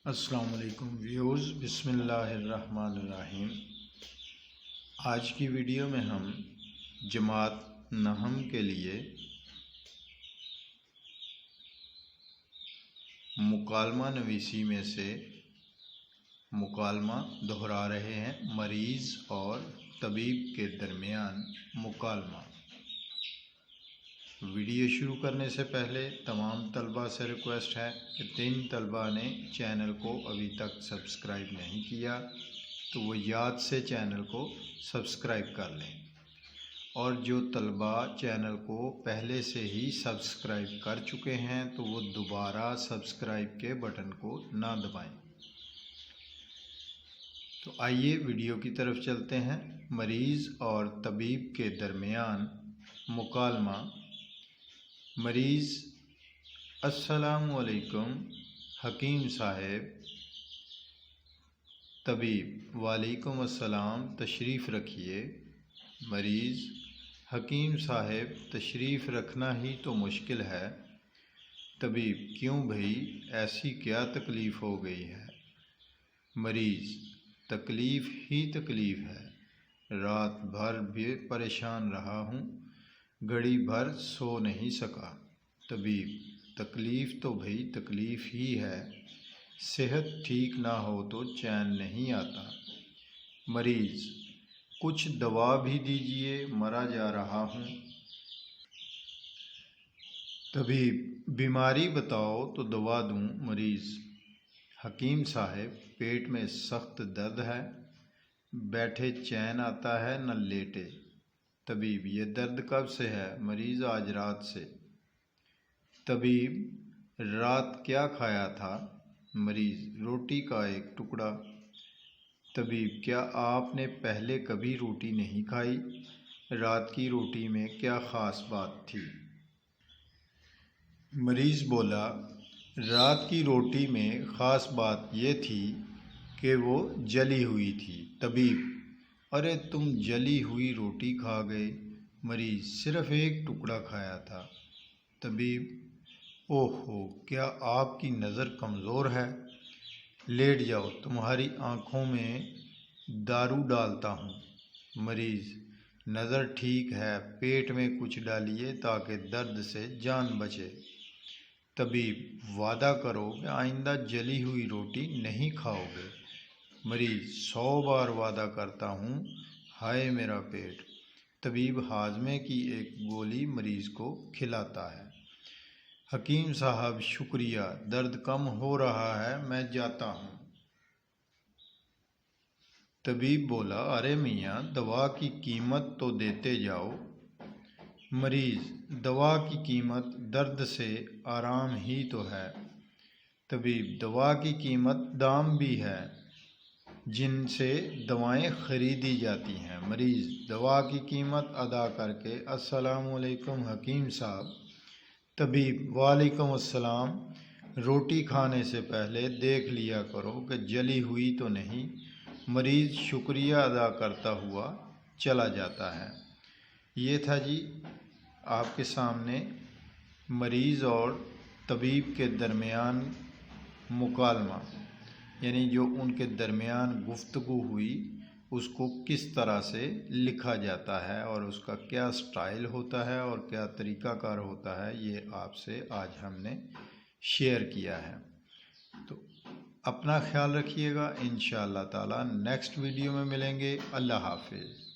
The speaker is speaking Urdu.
السلام علیکم ویوز، بسم اللہ الرحمن الرحیم۔ آج کی ویڈیو میں ہم جماعت نحم کے لیے مکالمہ نویسی میں سے مکالمہ دہرا رہے ہیں، مریض اور طبیب کے درمیان مکالمہ۔ ویڈیو شروع کرنے سے پہلے تمام طلباء سے ریکویسٹ ہے کہ جن طلباء نے چینل کو ابھی تک سبسکرائب نہیں کیا تو وہ یاد سے چینل کو سبسکرائب کر لیں، اور جو طلباء چینل کو پہلے سے ہی سبسکرائب کر چکے ہیں تو وہ دوبارہ سبسکرائب کے بٹن کو نہ دبائیں۔ تو آئیے ویڈیو کی طرف چلتے ہیں۔ مریض اور طبیب کے درمیان مکالمہ۔ مریض: السلام علیکم حکیم صاحب۔ طبیب: وعلیکم السلام، تشریف رکھیے۔ مریض: حکیم صاحب، تشریف رکھنا ہی تو مشکل ہے۔ طبیب: کیوں بھئی، ایسی کیا تکلیف ہو گئی ہے؟ مریض: تکلیف ہی تکلیف ہے، رات بھر بھی پریشان رہا ہوں، گھڑی بھر سو نہیں سکا۔ طبیب: تکلیف تو بھئی تکلیف ہی ہے، صحت ٹھیک نہ ہو تو چین نہیں آتا۔ مریض: کچھ دوا بھی دیجیے، مرا جا رہا ہوں۔ طبیب: بیماری بتاؤ تو دوا دوں۔ مریض: حکیم صاحب، پیٹ میں سخت درد ہے، بیٹھے چین آتا ہے نہ لیٹے۔ طبیب: یہ درد کب سے ہے؟ مریض: آج رات سے۔ طبیب: رات کیا کھایا تھا؟ مریض: روٹی کا ایک ٹکڑا۔ طبیب: کیا آپ نے پہلے کبھی روٹی نہیں کھائی؟ رات کی روٹی میں کیا خاص بات تھی؟ مریض بولا: رات کی روٹی میں خاص بات یہ تھی کہ وہ جلی ہوئی تھی۔ طبیب: ارے تم جلی ہوئی روٹی کھا گئے۔ مریض: صرف ایک ٹکڑا کھایا تھا۔ طبیب: اوہو، کیا آپ کی نظر کمزور ہے؟ لیٹ جاؤ، تمہاری آنکھوں میں دارو ڈالتا ہوں۔ مریض: نظر ٹھیک ہے، پیٹ میں کچھ ڈالیے تاکہ درد سے جان بچے۔ طبیب: وعدہ کرو کہ آئندہ جلی ہوئی روٹی نہیں کھاؤ گے۔ مریض: 100 بار وعدہ کرتا ہوں، ہائے میرا پیٹ۔ طبیب ہاضمے کی ایک گولی مریض کو کھلاتا ہے۔ حکیم صاحب شکریہ، درد کم ہو رہا ہے، میں جاتا ہوں۔ طبیب بولا: ارے میاں، دوا کی قیمت تو دیتے جاؤ۔ مریض: دوا کی قیمت درد سے آرام ہی تو ہے۔ طبیب: دوا کی قیمت دام بھی ہے جن سے دوائیں خریدی جاتی ہیں۔ مریض دوا کی قیمت ادا کر کے: السلام علیکم حکیم صاحب۔ طبیب: وعلیکم السلام، روٹی کھانے سے پہلے دیکھ لیا کرو کہ جلی ہوئی تو نہیں۔ مریض شکریہ ادا کرتا ہوا چلا جاتا ہے۔ یہ تھا جی آپ کے سامنے مریض اور طبیب کے درمیان مکالمہ، یعنی جو ان کے درمیان گفتگو ہوئی اس کو کس طرح سے لکھا جاتا ہے اور اس کا کیا سٹائل ہوتا ہے اور کیا طریقہ کار ہوتا ہے، یہ آپ سے آج ہم نے شیئر کیا ہے۔ تو اپنا خیال رکھیے گا، انشاءاللہ تعالی نیکسٹ ویڈیو میں ملیں گے۔ اللہ حافظ۔